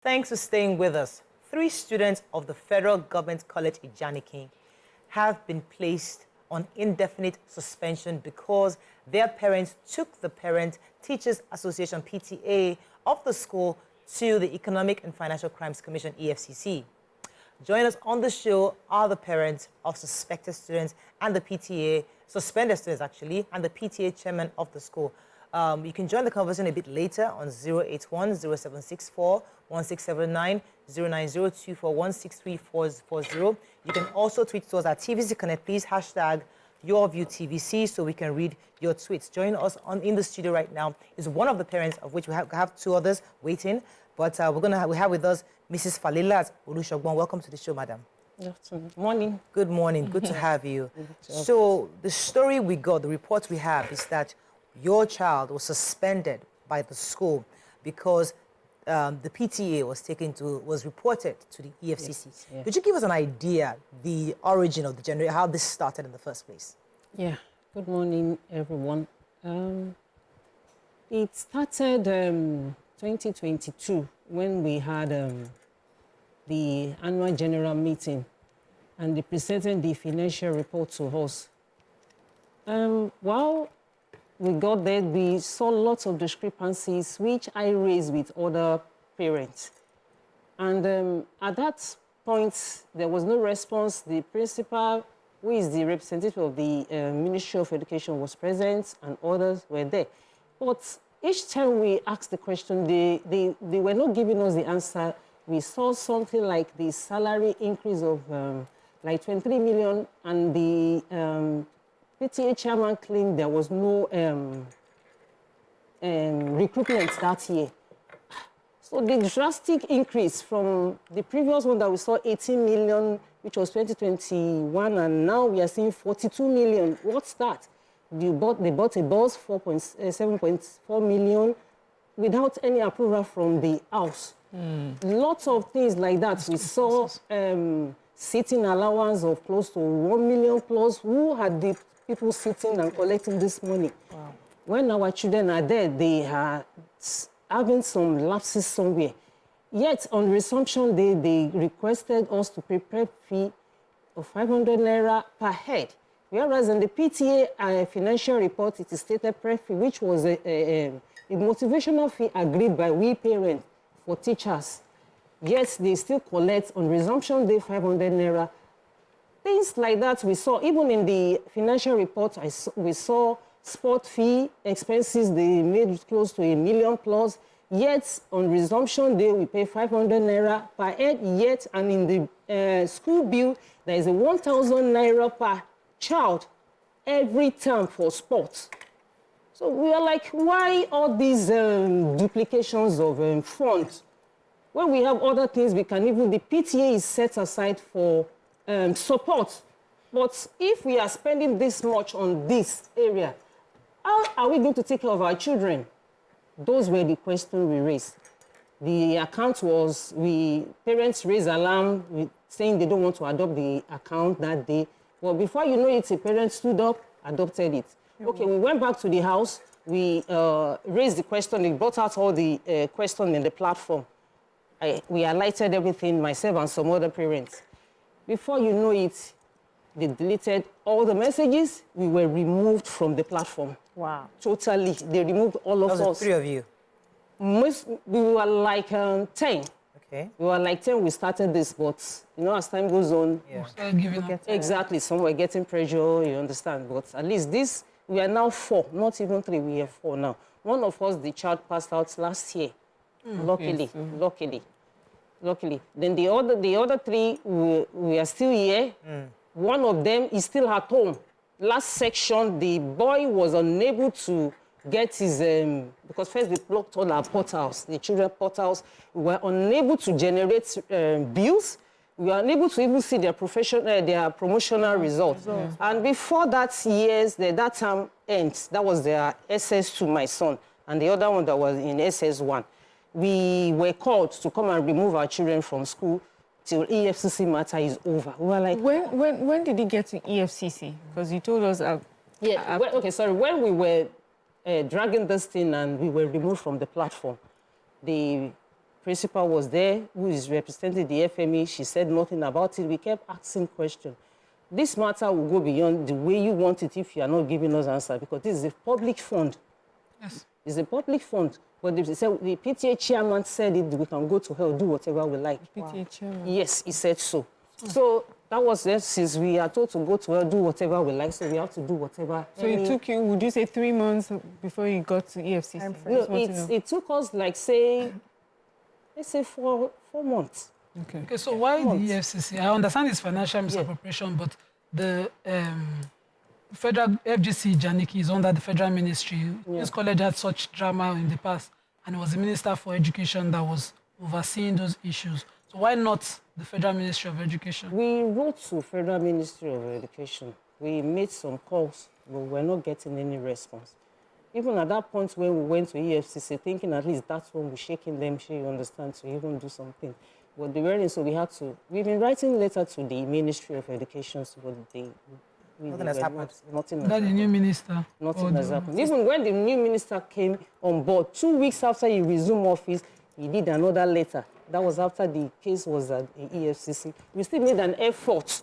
Thanks for staying with us. 3 students of the Federal Government College Ijanikin have been placed on indefinite suspension because their parents took the Parent Teachers Association PTA of the school to the Economic and Financial Crimes Commission EFCC. Join us on the show are the parents of suspected students and the PTA, suspended students actually, and the PTA chairman of the school. You can join the conversation a bit later on 081-0764-1679, 09024163440. You can also tweet to us at TVC Connect, please, hashtag YourViewTVC, so we can read your tweets. Join us in the studio right now is one of the parents, of which we have 2 others waiting, but we have with us Mrs. Falilat Olusogbon. Welcome to the show, madam. Good afternoon. Morning. Good morning. Good to have you. So the story we got, the report we have is that your child was suspended by the school because the PTA was reported to the EFCC. Yes, yeah. Could you give us an idea, the origin of how this started in the first place? Yeah. Good morning, everyone. It started 2022 when we had the annual general meeting and they presented the financial report to us. While we got there, we saw lots of discrepancies, which I raised with other parents. And at that point, there was no response. The principal, who is the representative of the Ministry of Education, was present, and others were there. But each time we asked the question, they were not giving us the answer. We saw something like the salary increase of like 23 million, and the PTA chairman claimed there was no recruitment that year. So the drastic increase from the previous one that we saw 18 million, which was 2021, and now we are seeing 42 million. What's that? They bought a bus, 7.4 million, without any approval from the house. Lots of things like that. We saw sitting allowance of close to 1 million plus. Who had the people sitting and collecting this money? Wow. When our children are there, they are having some lapses somewhere. Yet, on resumption day, they requested us to pay prep fee of 500 naira per head. Whereas in the PTA financial report, it is stated prep fee, which was a motivational fee agreed by we parents for teachers. Yes, they still collect on resumption day 500 naira. Things like that we saw, even in the financial report, we saw sport fee expenses, they made close to 1 million plus. Yet, on resumption day, we pay 500 naira per head. Yet, and in the school bill, there is a 1,000 naira per child every term for sports. So we are like, why all these duplications of funds? When we have other things, the PTA is set aside for support. But if we are spending this much on this area, how are we going to take care of our children? Those were the questions we raised. The account was, parents raised alarm saying they don't want to adopt the account that day. Well, before you know it, a parent stood up, adopted it. Okay, we went back to the house, we raised the question, they brought out all the questions in the platform. We highlighted everything, myself and some other parents. Before you know it, they deleted all the messages. We were removed from the platform. Wow. Totally. They removed all of us. Those 3 of you? We were like 10. Okay. We were like 10, we started this, but, you know, as time goes on... Yeah. Exactly. Some were getting pressure, you understand. But at least this, we are now 4, not even 3, we have 4 now. One of us, the child passed out last year. Luckily, luckily. Then the other 3, we are still here. One of them is still at home. Last section, the boy was unable to get his, because first they blocked all our portals, the children portals. We were unable to generate bills. We were unable to even see their promotional results. And before that that term ends, that was their SS2, my son, and the other one that was in SS1. We were called to come and remove our children from school till EFCC matter is over. We were like... When did he get to EFCC? Because you told us... when we were dragging this thing and we were removed from the platform, the principal was there, who is representing the FME. She said nothing about it. We kept asking questions. This matter will go beyond the way you want it if you are not giving us answer, because this is a public fund. Yes. It's a public fund. But the PTA chairman said it, we can go to hell, do whatever we like. PTA chairman. Yes, he said so. So that was it. Since we are told to go to hell, do whatever we like, so we have to do whatever. So it took you, would you say 3 months before you got to EFCC? No, it took us like, say, let's say 4 months. Okay, so why the EFCC? I understand it's financial misappropriation, but the federal FGC Ijanikin is under the federal ministry. This college had such drama in the past, and it was the Minister for Education that was overseeing those issues. So why not the Federal Ministry of Education? We wrote to Federal Ministry of Education. We made some calls, but we're not getting any response. Even at that point when we went to EFCC, thinking at least that's when we're shaking them, sure you understand, to even do something. But they weren't, so we've been writing letter to the Ministry of Education, but nothing has happened. Nothing has That the new minister? Nothing has happened. Even when the new minister came on board, 2 weeks after he resumed office, he did another letter. That was after the case was at the EFCC. We still made an effort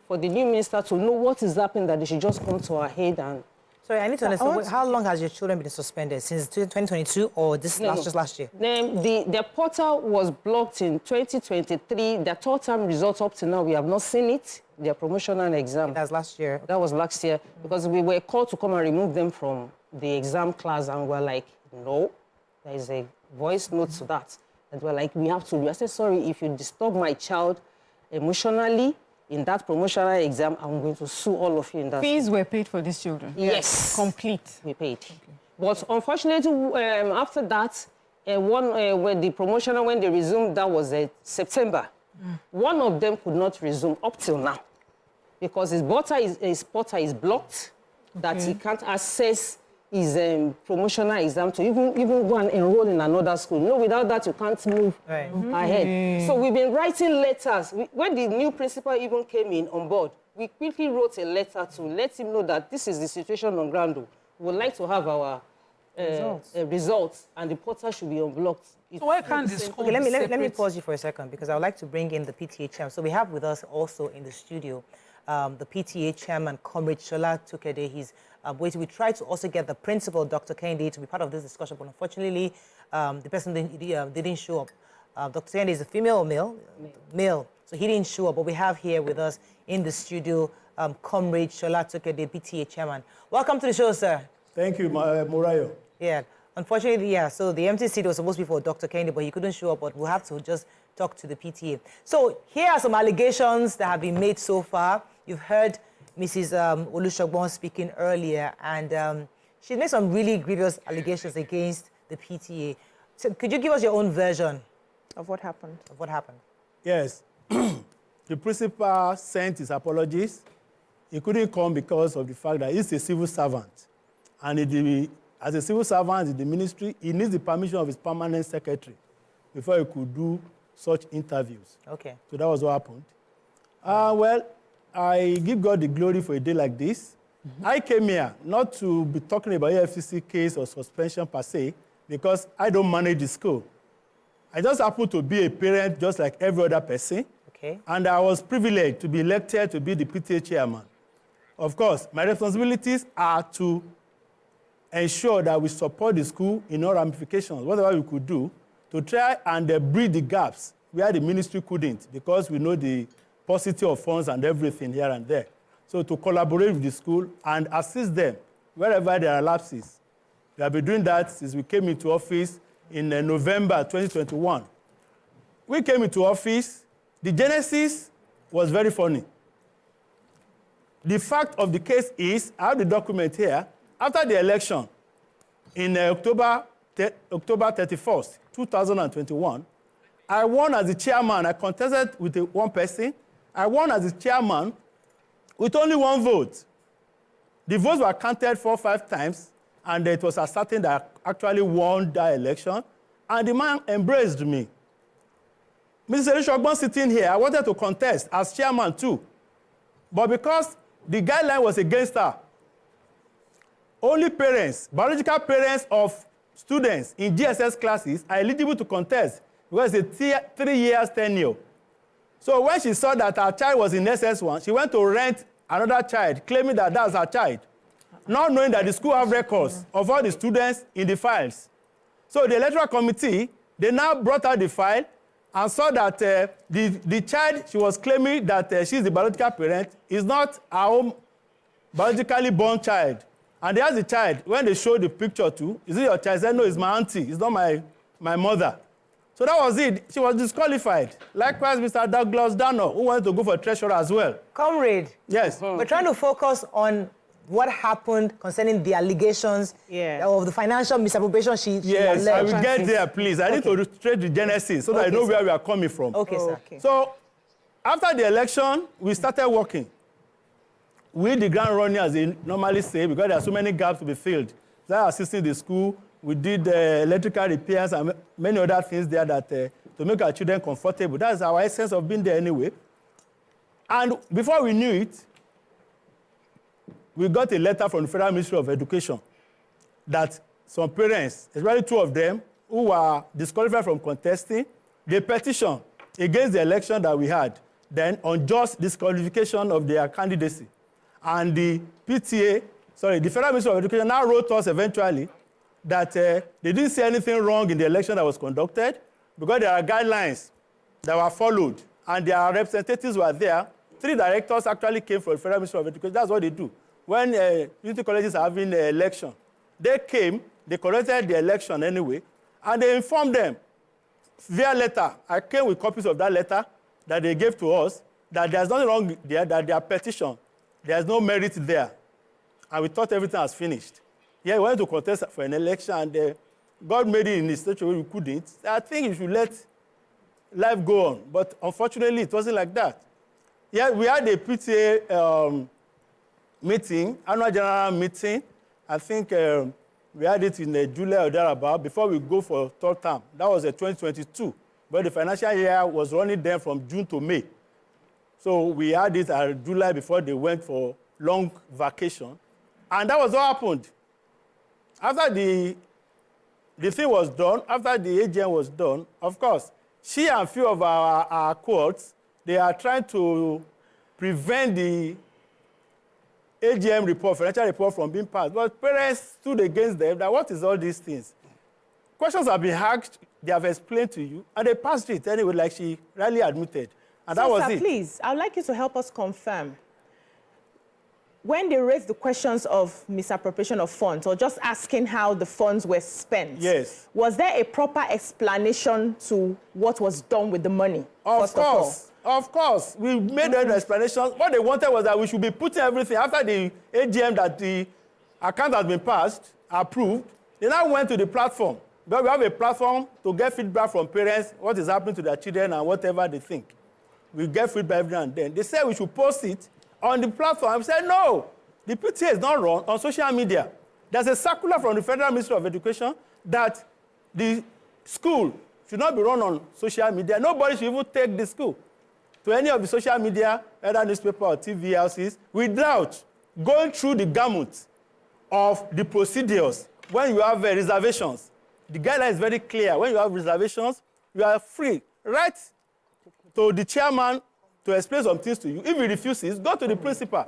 for the new minister to know what is happening, that they should just come to our head and... Sorry, I need to understand, how long has your children been suspended? Since 2022 or just last year? The portal was blocked in 2023. The third term results up to now, we have not seen it. Their promotional exam. That's last year. That was last year, because we were called to come and remove them from the exam class, and we're like, no, there is a voice note to that. And we're like, we have to. I said, sorry, if you disturb my child emotionally in that promotional exam, I'm going to sue all of you in that. Fees were paid for these children? Yes. Complete? We paid. Okay. But unfortunately, after that, when the promotional, when they resumed, that was September. One of them could not resume up till now, because his portal is blocked, that he can't access his promotional exam to even go and enroll in another school. No, without that, you can't move ahead. So we've been writing letters. When the new principal even came in on board, we quickly wrote a letter to let him know that this is the situation on ground. We would like to have our results, and the portal should be unblocked. So why can't the school let me pause you for a second, because I would like to bring in the PTA chairman. So we have with us also in the studio the PTA chairman, Comrade Shola Tukede. He's waiting. We tried to also get the principal, Dr. Kende, to be part of this discussion, but unfortunately, the person didn't show up. Dr. Kende is a female or male? Male. So he didn't show up, but we have here with us in the studio Comrade Shola Tukede, PTA chairman. Welcome to the show, sir. Thank you, Morayo. Yeah. Unfortunately, so the empty seat was supposed to be for Dr. Kende, but he couldn't show up, but we'll have to just talk to the PTA. So here are some allegations that have been made so far. You've heard Mrs. Olusogbon speaking earlier, and she made some really grievous allegations against the PTA. So could you give us your own version of what happened? Of what happened? Yes. The principal sent his apologies. He couldn't come because of the fact that he's a civil servant. And as a civil servant in the ministry, he needs the permission of his permanent secretary before he could do such interviews. Okay. So that was what happened. Well, I give God the glory for a day like this. I came here not to be talking about EFCC case or suspension per se, because I don't manage the school. I just happen to be a parent just like every other person. Okay. And I was privileged to be elected to be the PTA chairman. Of course, my responsibilities are to ensure that we support the school in all ramifications, whatever we could do, to try and bridge the gaps where the ministry couldn't, because we know the paucity of funds and everything here and there. So to collaborate with the school and assist them wherever there are lapses. We have been doing that since we came into office in November 2021. We came into office, the genesis was very funny. The fact of the case is, I have the document here, after the election in October 31st, 2021, I won as the chairman. I contested with one person. I won as the chairman with only one vote. The votes were counted 4 or 5 times, and it was ascertained that I actually won that election, and the man embraced me. Mrs. Elusogbon sitting here, I wanted to contest as chairman too, but because the guideline was against her, only parents, biological parents of students in GSS classes are eligible to contest. because it's a 3 years tenure. So when she saw that her child was in SS1, she went to rent another child, claiming that that's her child, not knowing that the school have records of all the students in the files. So the electoral committee, they now brought out the file and saw that the child she was claiming that she's the biological parent is not her own biologically born child. And they asked the child, when they showed the picture too, is it your child? He said, no, it's my auntie. It's not my mother. So that was it. She was disqualified. Likewise, Mr. Douglas Dano, who wanted to go for treasurer as well. Comrade. Yes. We're trying to focus on what happened concerning the allegations of the financial misappropriation she yes, alleged. I will get there, please. I need to illustrate the genesis so that I know where we are coming from. Okay, sir. Okay. So after the election, we started working. We, the ground running, as they normally say, because there are so many gaps to be filled. So I assisted the school. We did electrical repairs and many other things there that to make our children comfortable. That's our essence of being there anyway. And before we knew it, we got a letter from the Federal Ministry of Education that some parents, especially 2 of them, who were disqualified from contesting, they petitioned against the election that we had, then unjust disqualification of their candidacy. And the PTA, the Federal Ministry of Education now wrote us eventually that they didn't see anything wrong in the election that was conducted because there are guidelines that were followed and their representatives were there. 3 directors actually came from the Federal Ministry of Education. That's what they do. When unity colleges are having an election, they came, they conducted the election anyway, and they informed them via letter. I came with copies of that letter that they gave to us, that there's nothing wrong there, that their petition, there's no merit there. And we thought everything was finished. Yeah, we wanted to contest for an election, and God made it in a such a way we couldn't. I think you should let life go on. But unfortunately, it wasn't like that. Yeah, we had a PTA meeting, annual general meeting. I think we had it in July or thereabout before we go for 3rd term. That was 2022. But the financial year was running then from June to May. So we had it at July before they went for long vacation. And that was what happened. After the thing was done, after the AGM was done, of course, she and a few of our cohorts, they are trying to prevent the AGM report, financial report from being passed. But parents stood against them that what is all these things? Questions have been asked, they have explained to you, and they passed it anyway, like she rightly admitted. And so, that was sir, it. Please, I would like you to help us confirm. When they raised the questions of misappropriation of funds, or just asking how the funds were spent, yes, was there a proper explanation to what was done with the money? Of course. We made an explanation. What they wanted was that we should be putting everything after the AGM that the account has been passed, approved. They now went to the platform. But we have a platform to get feedback from parents, what is happening to their children and whatever they think. We get feedback every now and then. They said we should post it on the platform. I said, no, the PTA is not run on social media. There's a circular from the Federal Ministry of Education that the school should not be run on social media. Nobody should even take the school to any of the social media, either newspaper or TV houses, without going through the gamut of the procedures. When you have reservations, the guideline is very clear. When you have reservations, you are free. Write to the chairman to explain some things to you. If he refuses, go to the principal.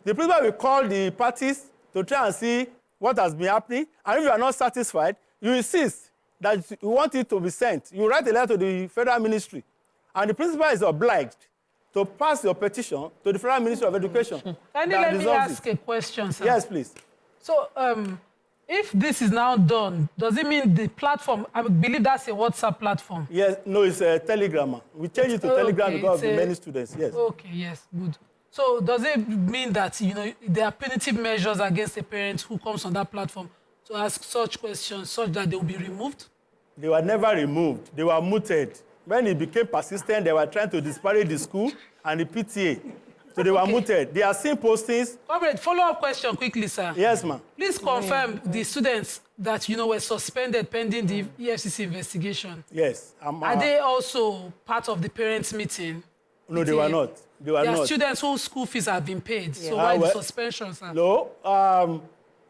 The principal will call the parties to try and see what has been happening. And if you are not satisfied, you insist that you want it to be sent. You write a letter to the federal ministry. And the principal is obliged to pass your petition to the Federal Ministry of Education. Can you let me ask a question, sir? Yes, please. So, if this is now done, does it mean the platform, I believe that's a WhatsApp platform? Yes, no, it's a Telegram. We changed it to Telegram because of the many students, yes. Okay, yes, good. So, does it mean that, there are punitive measures against a parent who comes on that platform to ask such questions, such that they will be removed? They were never removed. They were muted. When it became persistent, they were trying to disparage the school and the PTA. So they were muted. They are seeing postings. Comrade, follow-up question quickly, sir. Yes, ma'am. Please confirm the students that, were suspended pending the EFCC investigation. Yes. Are they also part of the parents' meeting? No, they were not. They were not. There are students whose school fees have been paid. Yeah. So why the suspension, sir? No.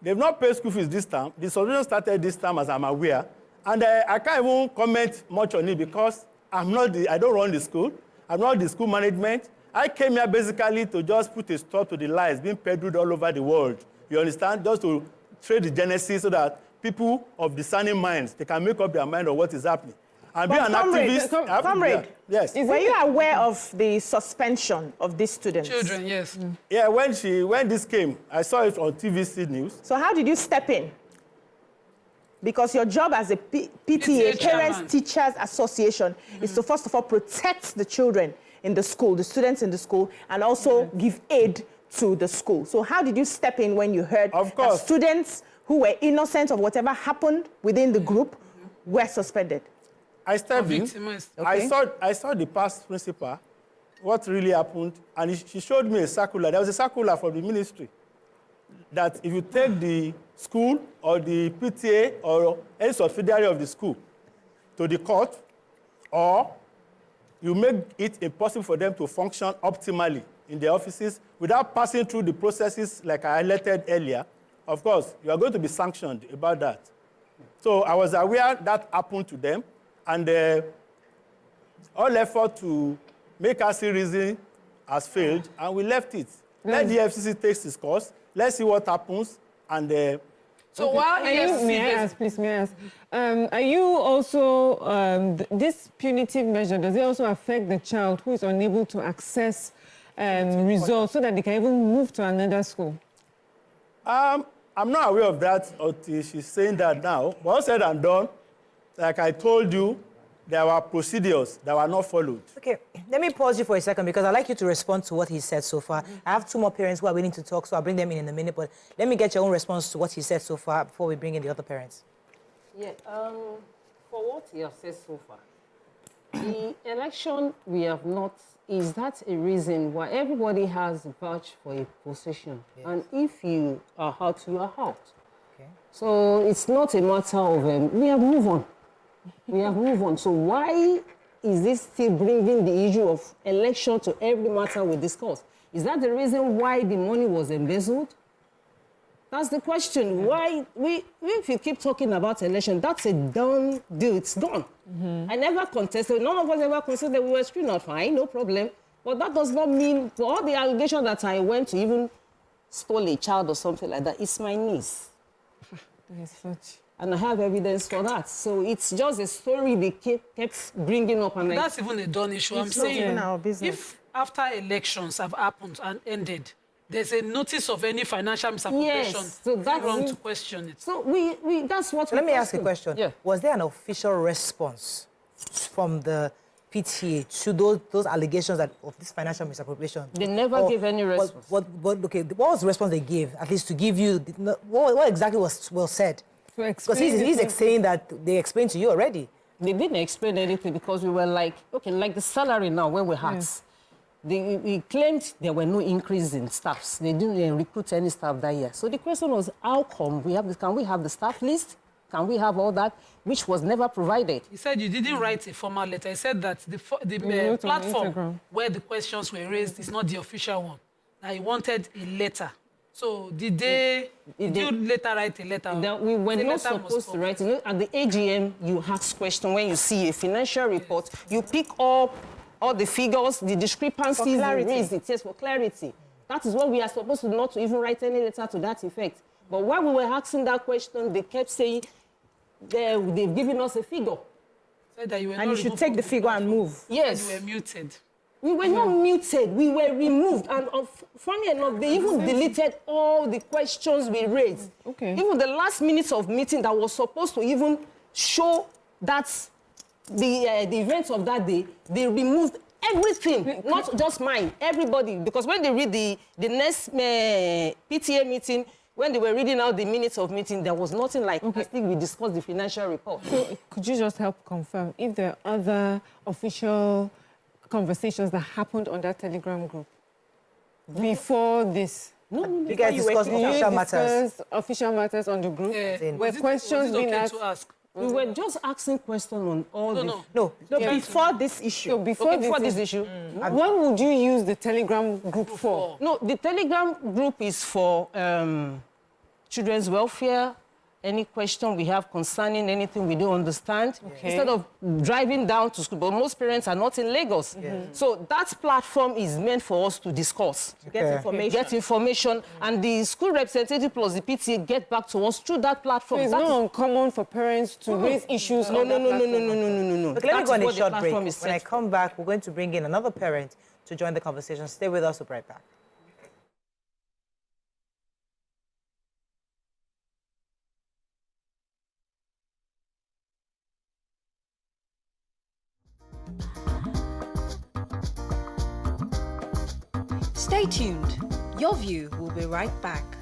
They've not paid school fees this time. The suspension started this time, as I'm aware. And I can't even comment much on it because I don't run the school. I'm not the school management. I came here basically to just put a stop to the lies being peddled all over the world. You understand? Just to trade the genesis so that people of discerning minds, they can make up their mind on what is happening. And be an activist. Comrade, yes. Were you aware of the suspension of these students? Children, yes. Yeah, when this came, I saw it on TVC News. So how did you step in? Because your job as a PTA, Parents Teachers Association, is to first of all protect the children in the school, the students in the school, and also give aid to the school. So how did you step in when you heard that students who were innocent of whatever happened within the group were suspended? I stepped in. Okay. I saw the past principal, what really happened, and she showed me a circular. There was a circular from the ministry that if you take the school or the PTA or any subsidiary of the school to the court, or you make it impossible for them to function optimally in their offices without passing through the processes like I highlighted earlier, of course, you are going to be sanctioned about that. So I was aware that happened to them, and all effort to make us see reason has failed, and we left it. Let the EFCC take its course. Let's see what happens, and so while may I ask, please, may I ask, are you also, this punitive measure, does it also affect the child who is unable to access results so that they can even move to another school? I'm not aware of that until she's saying that now. But all said and done, like I told you, there were procedures that were not followed. Okay, let me pause you for a second because I'd like you to respond to what he said so far. I have two more parents who are waiting to talk, so I'll bring them in a minute. But let me get your own response to what he said so far before we bring in the other parents. Yeah, for what he has said so far, the election we have not, is that a reason why everybody has vouched for a position? Yes. And if you are out, you are out. Okay. So it's not a matter of, we have moved on. We have moved on. So why is this still bringing the issue of election to every matter we discuss? Is that the reason why the money was embezzled? That's the question. Why if you keep talking about election, that's a done deal. It's done. I never contested. None of us ever contested that we were screwed out. Fine, no problem. But that does not mean for all the allegations that I went to even stole a child or something like that. It's my niece. And I have evidence for that. So it's just a story they kept bringing up. And that's even a done issue. I'm saying our business. If after elections have happened and ended, there's a notice of any financial misappropriation, yes, so that's wrong to question it. So that's what. Let me ask a question. Yeah. Was there an official response from the PTA to those allegations of this financial misappropriation? They never gave any response. What was the response they gave? At least to give you what exactly was said? Because he's saying that they explained to you already. They didn't explain anything because we were like, okay, like the salary now when we had. They claimed there were no increase in staffs. They didn't recruit any staff that year. So the question was, how come can we have the staff list? Can we have all that, which was never provided? He said you didn't write a formal letter. He said that the platform where the questions were raised is not the official one. That he wanted a letter. So did you later write a letter? We were not supposed to write it. At the AGM, you ask questions when you see a financial report. You pick up all the figures, the discrepancies, you raise it. Yes, for clarity. That is what we are supposed to not to even write any letter to that effect. But while we were asking that question, they kept saying they've given us a figure. Said that you were and you should take the figure and move. Yes. You were muted. We were not muted, we were removed. And funny enough, they even deleted all the questions we raised. Okay. Even the last minutes of meeting that was supposed to even show that the events of that day, they removed everything, not just mine, everybody. Because when they read the next PTA meeting, when they were reading out the minutes of meeting, there was nothing like, I think we discussed the financial report. So could you just help confirm if there are other official conversations that happened on that Telegram group before this? No. You guys discussed official matters. Official matters on the group. Were questions being asked? To ask? We were just asking questions on all this. No. Before this issue. So before this issue, what would you use the Telegram group for? No, the Telegram group is for children's welfare, any question we have concerning anything we don't understand, instead of driving down to school. But most parents are not in Lagos. So that platform is meant for us to discuss. Get information, and the school representative plus the PTA get back to us through that platform. So it's not uncommon for parents to raise issues. No. Look, let me go on a short break. When When I come back, we're going to bring in another parent to join the conversation. Stay with us, we'll be right back. Stay tuned. Your View will be right back.